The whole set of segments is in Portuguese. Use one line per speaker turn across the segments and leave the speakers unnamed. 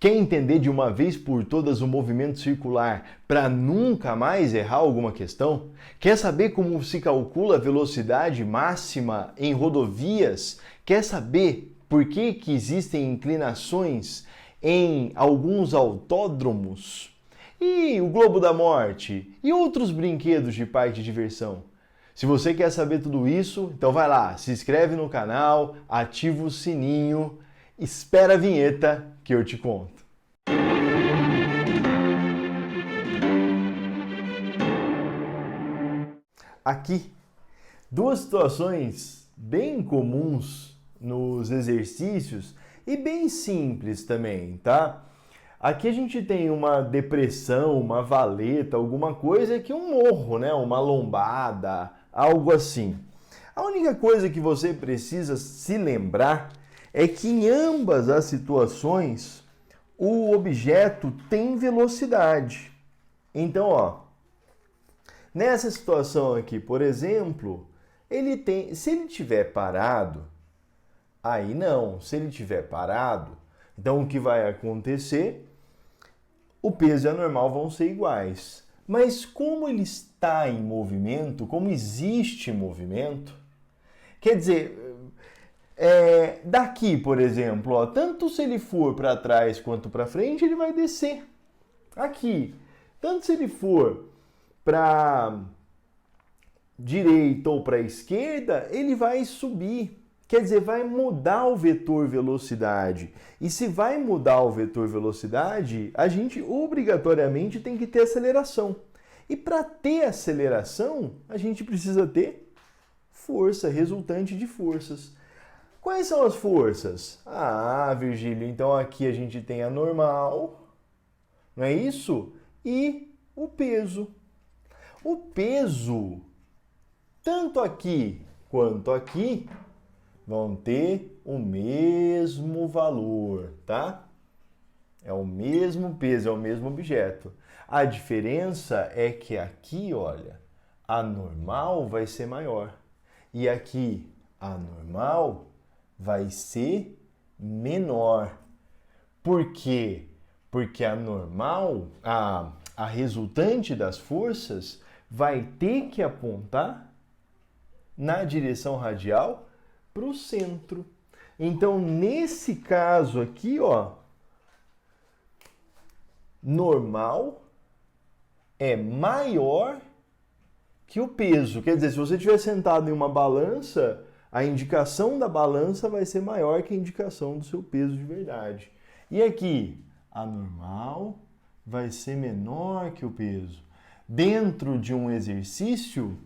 Quer entender de uma vez por todas o movimento circular para nunca mais errar alguma questão? Quer saber como se calcula a velocidade máxima em rodovias? Quer saber por que existem inclinações em alguns autódromos? E o Globo da Morte? E outros brinquedos de parque de diversão? Se você quer saber tudo isso, então vai lá, se inscreve no canal, ativa o sininho, espera a vinheta que eu te conto. Aqui, duas situações bem comuns nos exercícios e bem simples também, tá? Aqui a gente tem uma depressão, uma valeta, alguma coisa que um morro, né? Uma lombada, algo assim. A única coisa que você precisa se lembrar é que em ambas as situações o objeto tem velocidade. Então, ó, nessa situação aqui, por exemplo, se ele estiver parado, aí não, se ele estiver parado, então o que vai acontecer? O peso e a normal vão ser iguais. Mas como ele está em movimento, como existe movimento, quer dizer, daqui, por exemplo, ó, tanto se ele for para trás quanto para frente, ele vai descer. Aqui, tanto se ele for para direita ou para esquerda, ele vai subir. Quer dizer, vai mudar o vetor velocidade. E se vai mudar o vetor velocidade, a gente obrigatoriamente tem que ter aceleração. E para ter aceleração, a gente precisa ter força, resultante de forças. Quais são as forças? Ah, Virgílio, então aqui a gente tem a normal, não é isso? E o peso. O peso, tanto aqui quanto aqui, vão ter o mesmo valor, tá? É o mesmo peso, é o mesmo objeto. A diferença é que aqui, olha, a normal vai ser maior. E aqui, a normal vai ser menor. Por quê? Porque a normal, a resultante das forças, vai ter que apontar na direção radial para o centro. Então, nesse caso aqui, ó, normal é maior que o peso. Quer dizer, se você estiver sentado em uma balança, a indicação da balança vai ser maior que a indicação do seu peso de verdade. E aqui, a normal vai ser menor que o peso. Dentro de um exercício,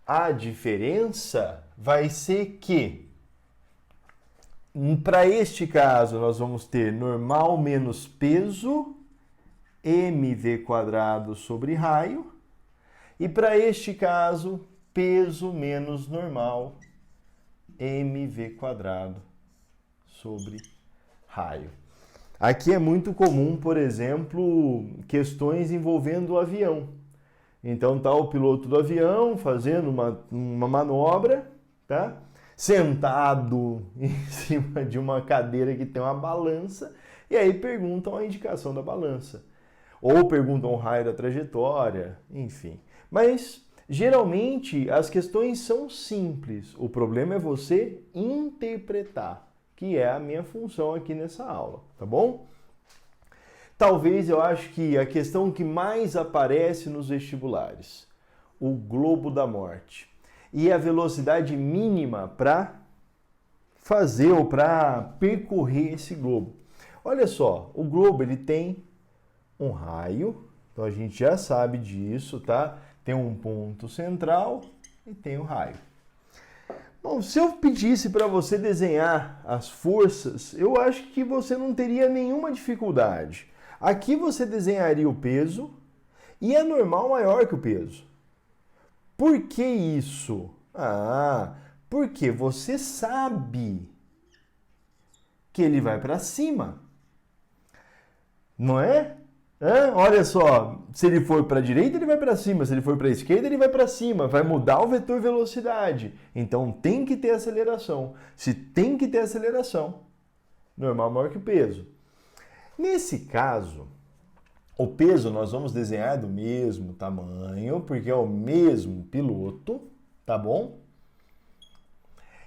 a diferença vai ser que, para este caso, nós vamos ter normal menos peso, mv² sobre raio. E para este caso, peso menos normal, mv² sobre raio. Aqui é muito comum, por exemplo, questões envolvendo o avião. Então está o piloto do avião fazendo uma manobra, tá? Sentado em cima de uma cadeira que tem uma balança, e aí perguntam a indicação da balança. Ou perguntam o raio da trajetória, enfim. Mas, geralmente, as questões são simples. O problema é você interpretar, que é a minha função aqui nessa aula, tá bom? Talvez eu acho que a questão que mais aparece nos vestibulares, o globo da morte. E a velocidade mínima para fazer ou para percorrer esse globo. Olha só, o globo ele tem um raio, então a gente já sabe disso, tá? Tem um ponto central e tem o raio. Bom, se eu pedisse para você desenhar as forças, eu acho que você não teria nenhuma dificuldade. Aqui você desenharia o peso e a normal maior que o peso. Por que isso? Porque você sabe que ele vai para cima. Não é? Olha só, se ele for para a direita, ele vai para cima. Se ele for para a esquerda, ele vai para cima. Vai mudar o vetor velocidade. Então tem que ter aceleração. Se tem que ter aceleração, normal maior que o peso. Nesse caso, o peso nós vamos desenhar do mesmo tamanho, porque é o mesmo piloto, tá bom?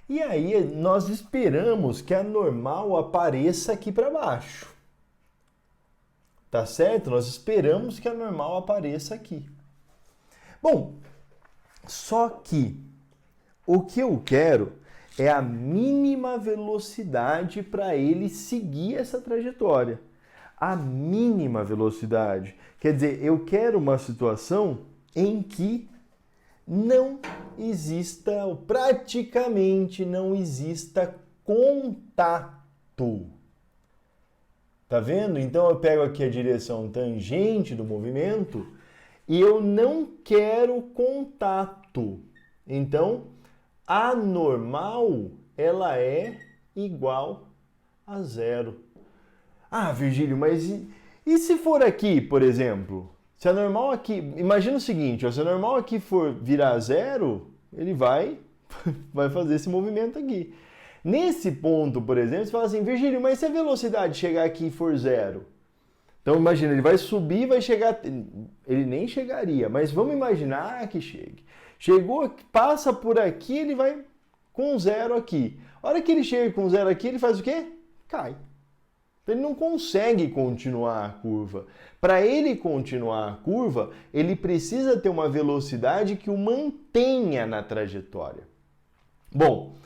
E aí nós esperamos que a normal apareça aqui para baixo. Tá certo? Nós esperamos que a normal apareça aqui. Bom, só que o que eu quero é a mínima velocidade para ele seguir essa trajetória. A mínima velocidade. Quer dizer, eu quero uma situação em que não exista, ou praticamente não exista contato. Tá vendo? Então eu pego aqui a direção tangente do movimento e eu não quero contato. Então, a normal, ela é igual a zero. Ah, Virgílio, mas e se for aqui, por exemplo? Se a normal aqui... Imagina o seguinte, ó, se a normal aqui for virar zero, ele vai fazer esse movimento aqui. Nesse ponto, por exemplo, você fala assim, Virgílio, mas se a velocidade chegar aqui e for zero? Então imagina, ele vai subir e vai chegar... Ele nem chegaria, mas vamos imaginar que chegue. Chegou, passa por aqui, ele vai com zero aqui. A hora que ele chega com zero aqui, ele faz o quê? Cai. Ele não consegue continuar a curva. Para ele continuar a curva, ele precisa ter uma velocidade que o mantenha na trajetória. Bom,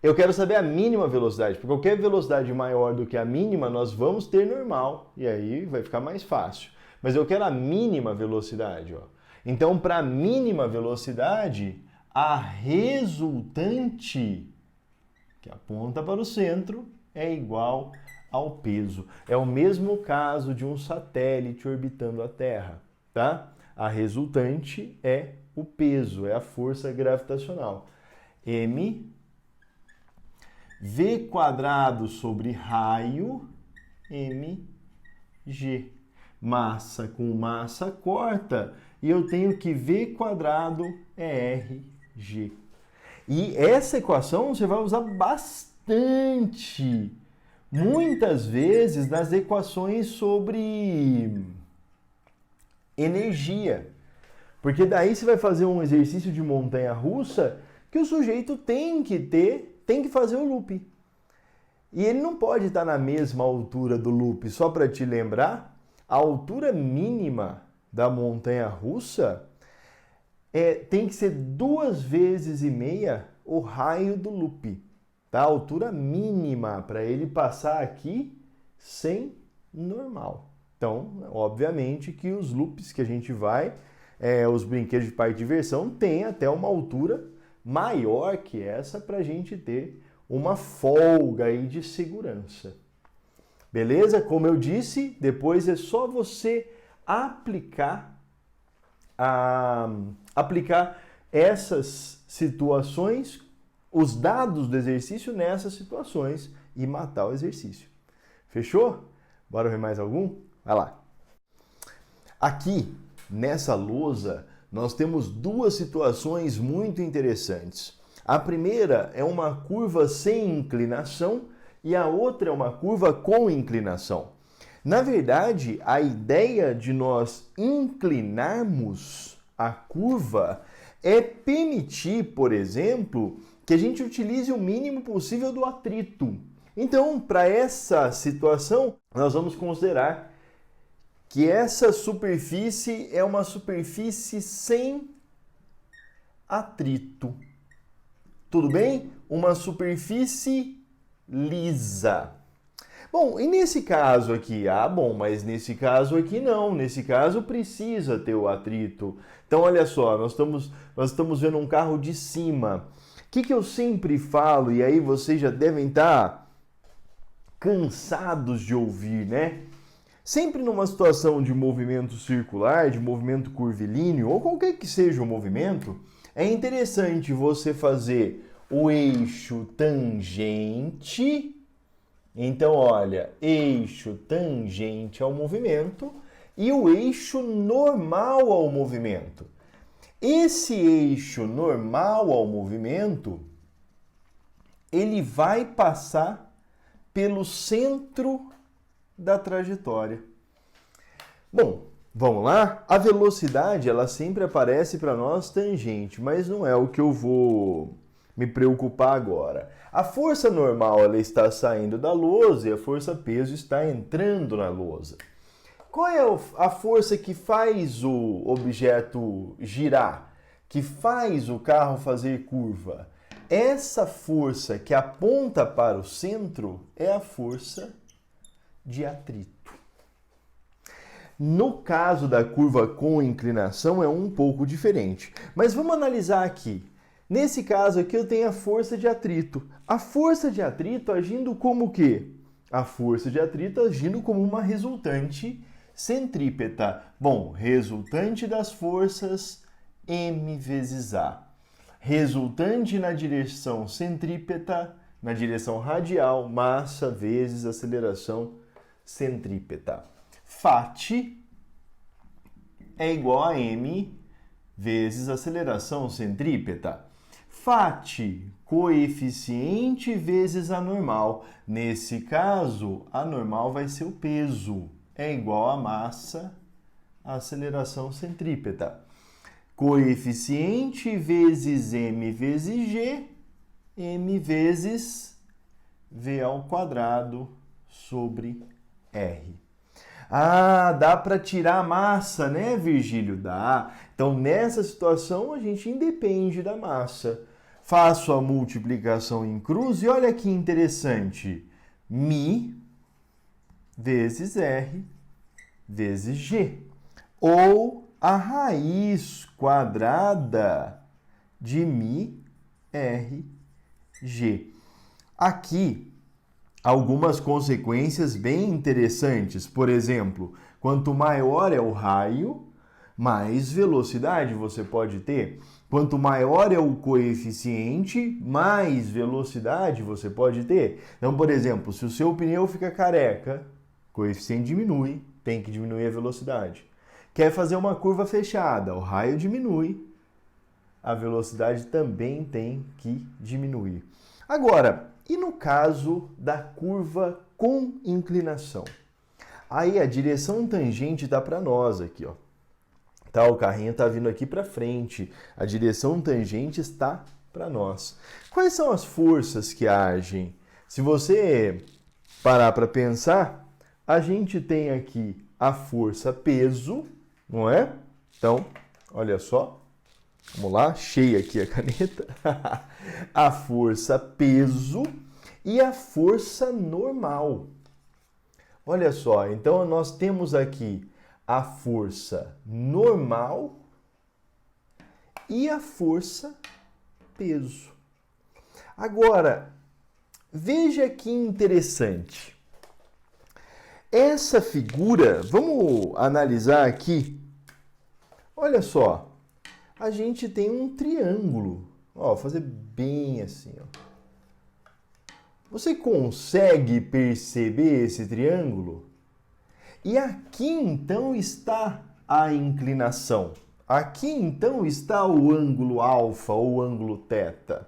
eu quero saber a mínima velocidade, porque qualquer velocidade maior do que a mínima, nós vamos ter normal, e aí vai ficar mais fácil. Mas eu quero a mínima velocidade, ó. Então, para a mínima velocidade, a resultante, que aponta para o centro, é igual ao peso. É o mesmo caso de um satélite orbitando a Terra, tá? A resultante é o peso, é a força gravitacional. M V quadrado sobre raio mg. Massa com massa corta, e eu tenho que V quadrado é rg. E essa equação você vai usar bastante, muitas vezes, nas equações sobre energia. Porque daí você vai fazer um exercício de montanha-russa que o sujeito tem que fazer o loop. E ele não pode estar na mesma altura do loop. Só para te lembrar, a altura mínima da montanha-russa tem que ser 2,5 vezes o raio do loop. Tá? A altura mínima para ele passar aqui sem normal. Então, obviamente que os loops que a gente vai, os brinquedos de parque de diversão, tem até uma altura maior que essa para a gente ter uma folga aí de segurança. Beleza? Como eu disse, depois é só você aplicar essas situações, os dados do exercício nessas situações e matar o exercício. Fechou? Bora ver mais algum? Vai lá. Aqui, nessa lousa, nós temos duas situações muito interessantes. A primeira é uma curva sem inclinação e a outra é uma curva com inclinação. Na verdade, a ideia de nós inclinarmos a curva é permitir, por exemplo, que a gente utilize o mínimo possível do atrito. Então, para essa situação, nós vamos considerar que essa superfície é uma superfície sem atrito. Tudo bem? Uma superfície lisa. Bom, e nesse caso aqui? Ah, bom, mas nesse caso aqui não. Nesse caso precisa ter o atrito. Então, olha só, nós estamos vendo um carro de cima. O que eu sempre falo, e aí vocês já devem estar cansados de ouvir, né? Sempre numa situação de movimento circular, de movimento curvilíneo, ou qualquer que seja o movimento, é interessante você fazer o eixo tangente. Então, olha, eixo tangente ao movimento e o eixo normal ao movimento. Esse eixo normal ao movimento, ele vai passar pelo centro da trajetória. Bom, vamos lá? A velocidade, ela sempre aparece para nós tangente, mas não é o que eu vou me preocupar agora. A força normal, ela está saindo da lousa e a força peso está entrando na lousa. Qual é a força que faz o objeto girar? Que faz o carro fazer curva? Essa força que aponta para o centro é a força de atrito. No caso da curva com inclinação é um pouco diferente, mas vamos analisar aqui. Nesse caso aqui eu tenho a força de atrito. A força de atrito agindo como o quê? A força de atrito agindo como uma resultante centrípeta. Bom, resultante das forças M vezes A. Resultante na direção centrípeta, na direção radial, massa vezes aceleração centrípeta. Φ é igual a M vezes aceleração centrípeta. Φ, coeficiente vezes a normal. Nesse caso, a normal vai ser o peso. É igual a massa, a aceleração centrípeta. Coeficiente vezes M vezes G, M vezes V ao quadrado sobre R. Ah, dá para tirar a massa, né, Virgílio? Dá. Então, nessa situação, a gente independe da massa. Faço a multiplicação em cruz e olha que interessante. Mi vezes R vezes G. Ou a raiz quadrada de Mi R G. Aqui, algumas consequências bem interessantes. Por exemplo, quanto maior é o raio, mais velocidade você pode ter. Quanto maior é o coeficiente, mais velocidade você pode ter. Então, por exemplo, se o seu pneu fica careca, o coeficiente diminui, tem que diminuir a velocidade. Quer fazer uma curva fechada, o raio diminui, a velocidade também tem que diminuir. Agora, e no caso da curva com inclinação? Aí a direção tangente está para nós aqui, ó. Tá, o carrinho está vindo aqui para frente. A direção tangente está para nós. Quais são as forças que agem? Se você parar para pensar, a gente tem aqui a força peso, não é? Então, olha só. Vamos lá, cheia aqui a caneta. A força peso e a força normal. Olha só, então nós temos aqui a força normal e a força peso. Agora, veja que interessante. Essa figura, vamos analisar aqui. Olha só, a gente tem um triângulo. Ó, vou fazer bem assim, ó. Você consegue perceber esse triângulo? E aqui então está a inclinação. Aqui então está o ângulo alfa ou ângulo θ.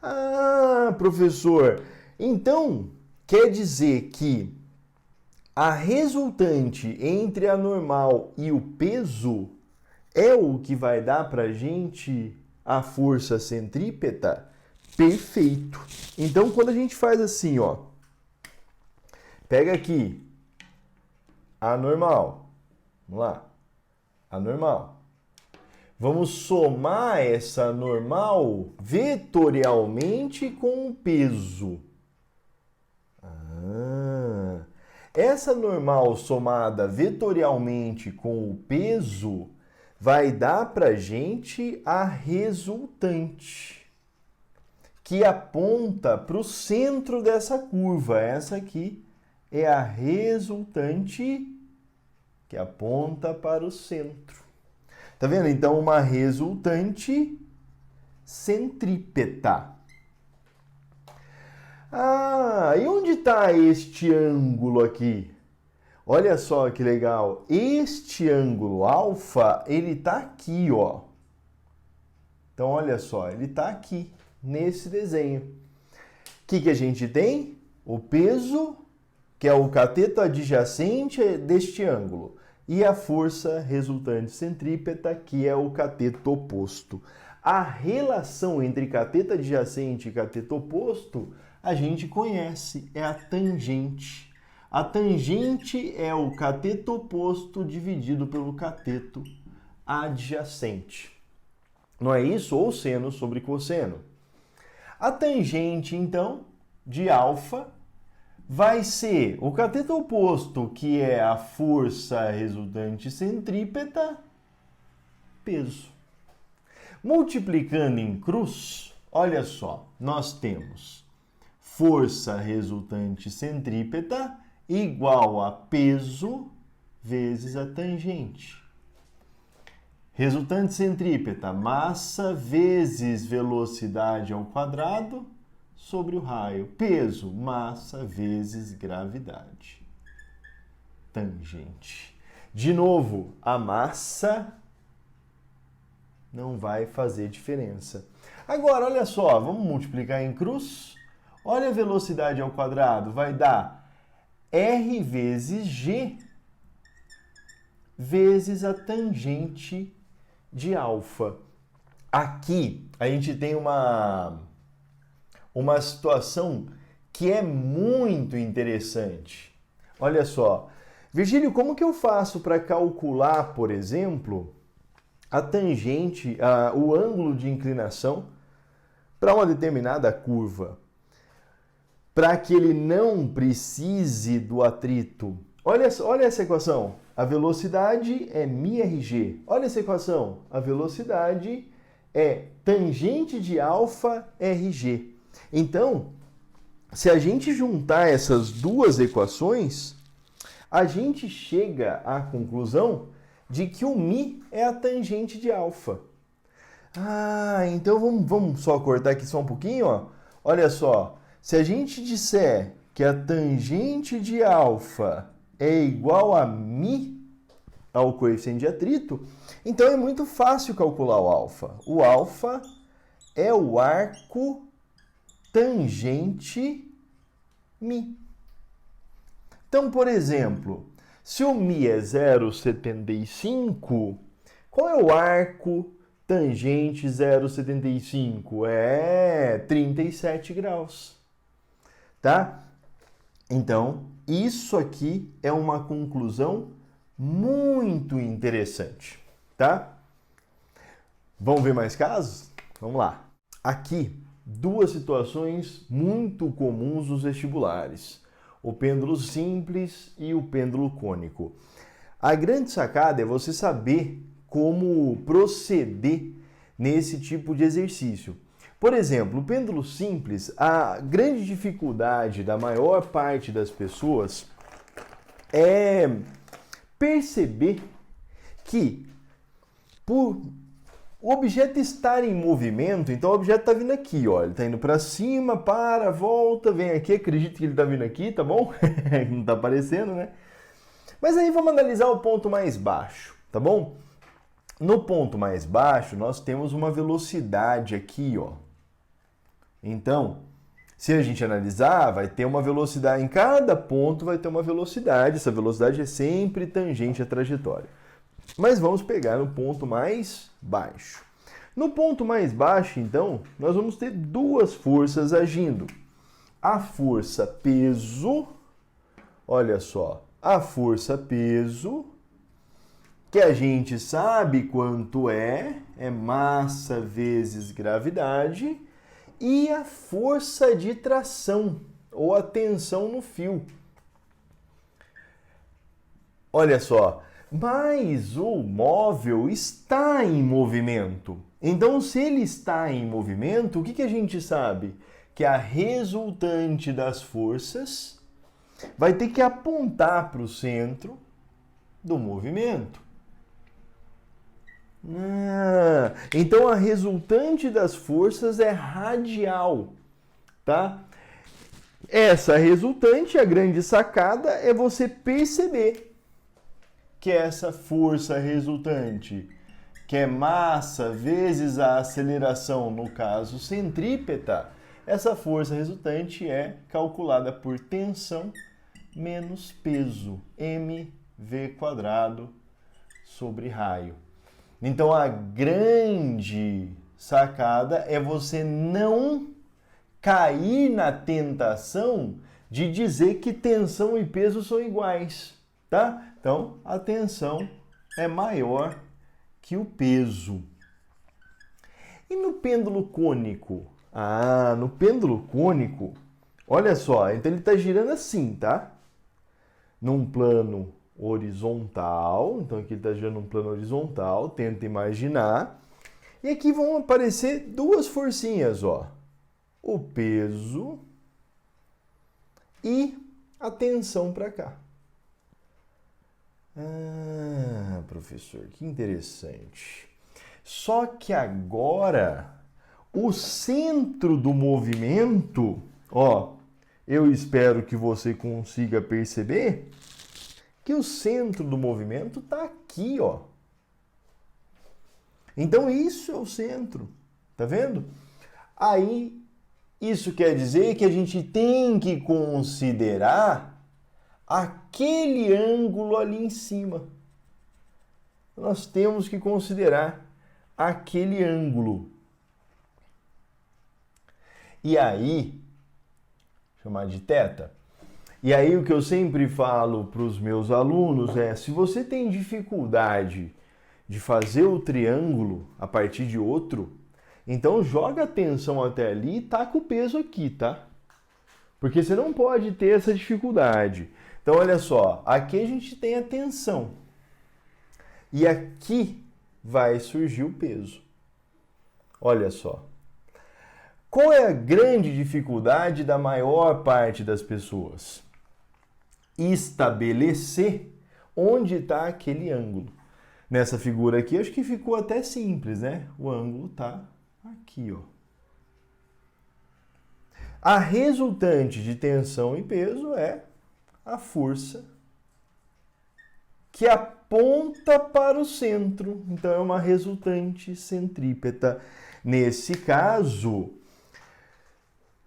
Ah, professor, então quer dizer que a resultante entre a normal e o peso é o que vai dar para a gente a força centrípeta? Perfeito. Então, quando a gente faz assim, ó, pega aqui a normal, vamos lá, a normal. Vamos somar essa normal vetorialmente com o peso. Essa normal somada vetorialmente com o peso vai dar para a gente a resultante, que aponta para o centro dessa curva. Essa aqui é a resultante que aponta para o centro. Tá vendo? Então, uma resultante centrípeta. Ah, e onde está este ângulo aqui? Olha só que legal. Este ângulo alfa, ele está aqui, ó. Então, olha só, ele está aqui, nesse desenho. O que a gente tem? O peso, que é o cateto adjacente deste ângulo, e a força resultante centrípeta, que é o cateto oposto. A relação entre cateto adjacente e cateto oposto a gente conhece, é a tangente. A tangente é o cateto oposto dividido pelo cateto adjacente. Não é isso? Ou seno sobre cosseno. A tangente, então, de alfa vai ser o cateto oposto, que é a força resultante centrípeta, peso. Multiplicando em cruz, olha só, nós temos força resultante centrípeta igual a peso vezes a tangente. Resultante centrípeta, massa vezes velocidade ao quadrado sobre o raio. Peso, massa vezes gravidade. Tangente. De novo, a massa não vai fazer diferença. Agora, olha só, vamos multiplicar em cruz. Olha a velocidade ao quadrado, vai dar R vezes G vezes a tangente de alfa. Aqui a gente tem uma situação que é muito interessante. Olha só, Virgílio, como que eu faço para calcular, por exemplo, a tangente, o ângulo de inclinação para uma determinada curva, para que ele não precise do atrito? Olha essa equação. A velocidade é μRG. Olha essa equação. A velocidade é tangente de alfa RG. Então, se a gente juntar essas duas equações, a gente chega à conclusão de que o μ é a tangente de alfa. Então vamos só cortar aqui só um pouquinho, ó. Olha só, se a gente disser que a tangente de alfa é igual a μ, ao coeficiente de atrito, então é muito fácil calcular o alfa. O alfa é o arco tangente μ. Então, por exemplo, se o μ é 0,75, qual é o arco tangente 0,75? É 37 graus, tá? Então, isso aqui é uma conclusão muito interessante, tá? Vamos ver mais casos? Vamos lá. Aqui, duas situações muito comuns nos vestibulares: o pêndulo simples e o pêndulo cônico. A grande sacada é você saber como proceder nesse tipo de exercício. Por exemplo, o pêndulo simples, a grande dificuldade da maior parte das pessoas é perceber que por o objeto estar em movimento, então o objeto está vindo aqui, ó, ele está indo para cima, para, volta, vem aqui, acredito que ele está vindo aqui, tá bom? Não está aparecendo, né? Mas aí vamos analisar o ponto mais baixo, tá bom? No ponto mais baixo, nós temos uma velocidade aqui, ó. Então, se a gente analisar, vai ter uma velocidade, em cada ponto vai ter uma velocidade, essa velocidade é sempre tangente à trajetória. Mas vamos pegar no ponto mais baixo. No ponto mais baixo, então, nós vamos ter duas forças agindo. A força peso, olha só, a força peso, que a gente sabe quanto é massa vezes gravidade, e a força de tração, ou a tensão no fio. Olha só, mas o móvel está em movimento. Então, se ele está em movimento, o que a gente sabe? Que a resultante das forças vai ter que apontar para o centro do movimento. Então, a resultante das forças é radial, tá? Essa resultante, a grande sacada, é você perceber que essa força resultante, que é massa vezes a aceleração, no caso centrípeta, essa força resultante é calculada por tensão menos peso, mv² sobre raio. Então, a grande sacada é você não cair na tentação de dizer que tensão e peso são iguais, tá? Então, a tensão é maior que o peso. E no pêndulo cônico? Ah, no pêndulo cônico, olha só, então ele está girando assim, tá? Num plano horizontal, então aqui ele está girando num plano horizontal, tenta imaginar. E aqui vão aparecer duas forcinhas, ó. O peso e a tensão para cá. Ah, professor, que interessante. Só que agora, o centro do movimento, ó, eu espero que você consiga perceber que o centro do movimento está aqui, ó. Então, isso é o centro, tá vendo? Aí, isso quer dizer que a gente tem que considerar aquele ângulo ali em cima. Nós temos que considerar aquele ângulo. E aí, chamar de θ. E aí o que eu sempre falo para os meus alunos é, se você tem dificuldade de fazer o triângulo a partir de outro, então joga a tensão até ali e taca o peso aqui, tá? Porque você não pode ter essa dificuldade. Então olha só, aqui a gente tem a tensão. E aqui vai surgir o peso. Olha só. Qual é a grande dificuldade da maior parte das pessoas? Estabelecer onde está aquele ângulo. Nessa figura aqui, acho que ficou até simples, né? O ângulo está aqui, ó. A resultante de tensão e peso é a força que aponta para o centro. Então, é uma resultante centrípeta. Nesse caso,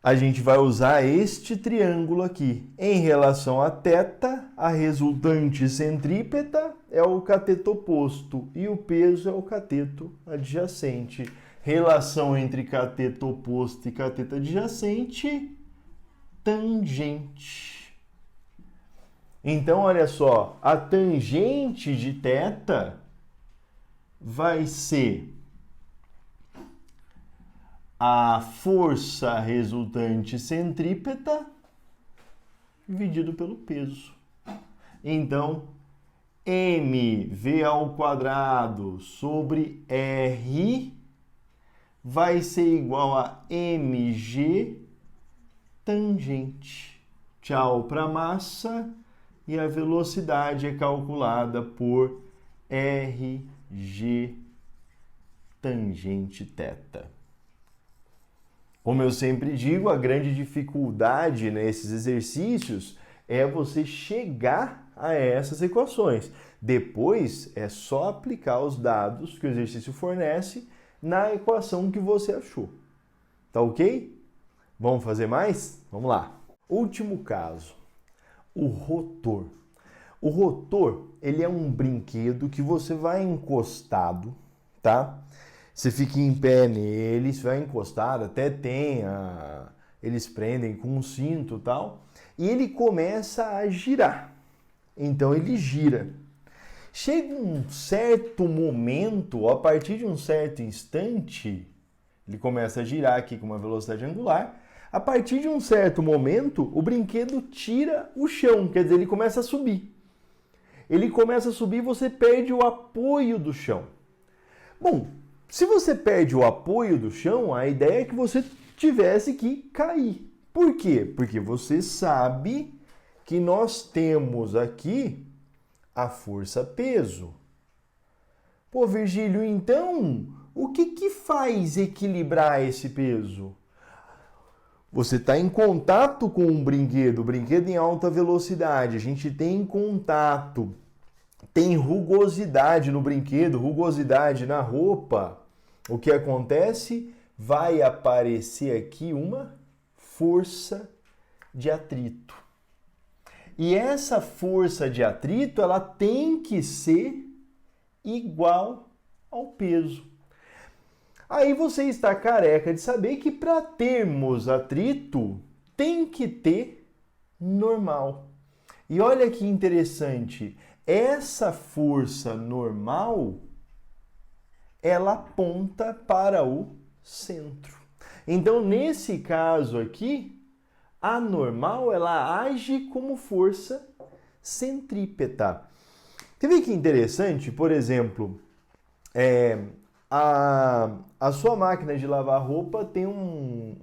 a gente vai usar este triângulo aqui. Em relação a θ, a resultante centrípeta é o cateto oposto e o peso é o cateto adjacente. Relação entre cateto oposto e cateto adjacente, tangente. Então, olha só, a tangente de θ vai ser a força resultante centrípeta dividido pelo peso. Então, mv² sobre r vai ser igual a mg tangente. Tchau para a massa e a velocidade é calculada por rg tangente θ. Como eu sempre digo, a grande dificuldade nesses exercícios é você chegar a essas equações. Depois é só aplicar os dados que o exercício fornece na equação que você achou. Tá ok? Vamos fazer mais? Vamos lá. Último caso, o rotor. O rotor, ele é um brinquedo que você vai encostado, tá? Você fica em pé nele, você vai encostado, até eles prendem com um cinto e tal, e ele começa a girar. Então ele gira. Chega um certo momento, a partir de um certo instante, ele começa a girar aqui com uma velocidade angular. A partir de um certo momento, o brinquedo tira o chão, quer dizer, ele começa a subir. Ele começa a subir e você perde o apoio do chão. Bom, se você perde o apoio do chão, a ideia é que você tivesse que cair. Por quê? Porque você sabe que nós temos aqui a força-peso. Pô, Virgílio, então, o que faz equilibrar esse peso? Você está em contato com um brinquedo em alta velocidade, a gente tem contato, tem rugosidade no brinquedo, rugosidade na roupa. O que acontece? Vai aparecer aqui uma força de atrito. E essa força de atrito, ela tem que ser igual ao peso. Aí você está careca de saber que para termos atrito, tem que ter normal. E olha que interessante, essa força normal, ela aponta para o centro. Então, nesse caso aqui, a normal, ela age como força centrípeta. Quer ver que interessante? Por exemplo, a sua máquina de lavar roupa tem um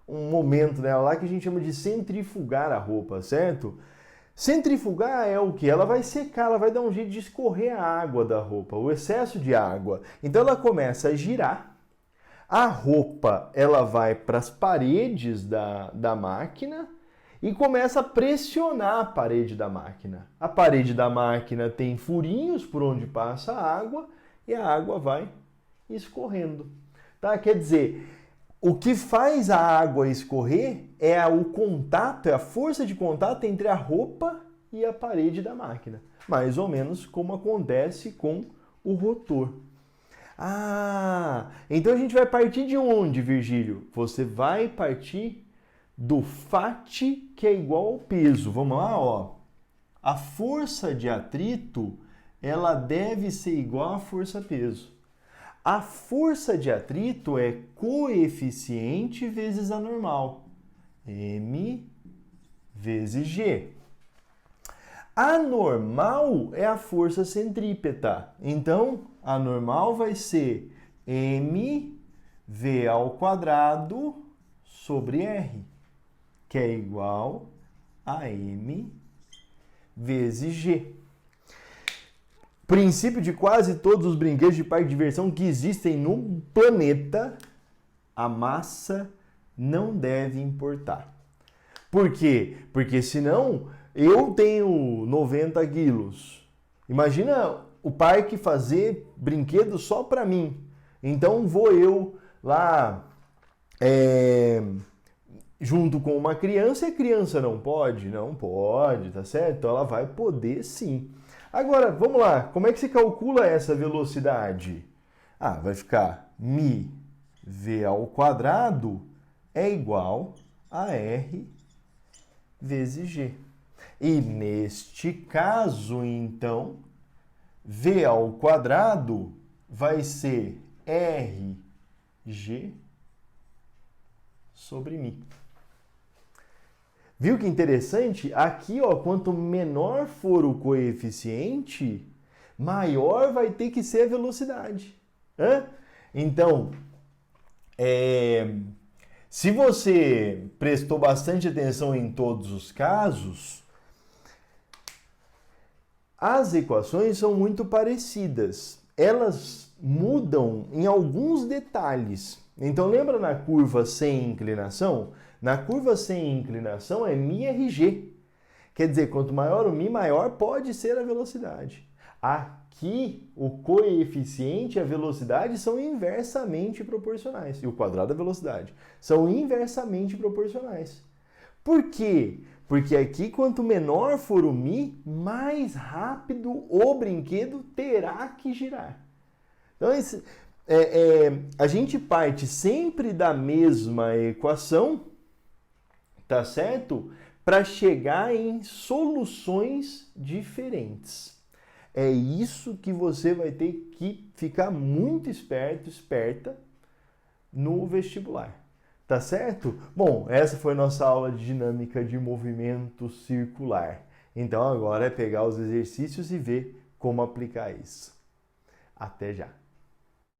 momento nela lá que a gente chama de centrifugar a roupa, certo? Centrifugar é o que? Ela vai secar, ela vai dar um jeito de escorrer a água da roupa, o excesso de água. Então ela começa a girar, a roupa ela vai para as paredes da máquina e começa a pressionar a parede da máquina. A parede da máquina tem furinhos por onde passa a água e a água vai escorrendo. Tá? Quer dizer, o que faz a água escorrer é o contato, é a força de contato entre a roupa e a parede da máquina. Mais ou menos como acontece com o rotor. Ah, então a gente vai partir de onde, Virgílio? Você vai partir do Φ, que é igual ao peso. Vamos lá, ó. A força de atrito, ela deve ser igual à força-peso. A força de atrito é coeficiente vezes a normal. M vezes G. A normal é a força centrípeta. Então, a normal vai ser mv ao quadrado sobre r, que é igual a m vezes g. Princípio de quase todos os brinquedos de parque de diversão que existem no planeta, a massa não deve importar. Por quê? Porque senão eu tenho 90 quilos. Imagina o parque fazer brinquedo só para mim. Então vou eu lá junto com uma criança e a criança não pode? Não pode, tá certo? Então ela vai poder sim. Agora, vamos lá, como é que se calcula essa velocidade? Ah, vai ficar mv ao quadrado é igual a r vezes g. E neste caso, então, v ao quadrado vai ser rg sobre μ. Viu que interessante? Aqui, ó, quanto menor for o coeficiente, maior vai ter que ser a velocidade. Então, se você prestou bastante atenção em todos os casos, as equações são muito parecidas. Elas mudam em alguns detalhes. Então, lembra na curva sem inclinação? Na curva sem inclinação é μRG. Quer dizer, quanto maior o μ, maior pode ser a velocidade. Aqui, o coeficiente e a velocidade são inversamente proporcionais. E o quadrado da velocidade são inversamente proporcionais. Por quê? Porque aqui, quanto menor for o μ, mais rápido o brinquedo terá que girar. Então, a gente parte sempre da mesma equação, tá certo? Para chegar em soluções diferentes. É isso que você vai ter que ficar muito esperto, esperta no vestibular. Tá certo? Bom, essa foi a nossa aula de dinâmica de movimento circular. Então agora é pegar os exercícios e ver como aplicar isso. Até já!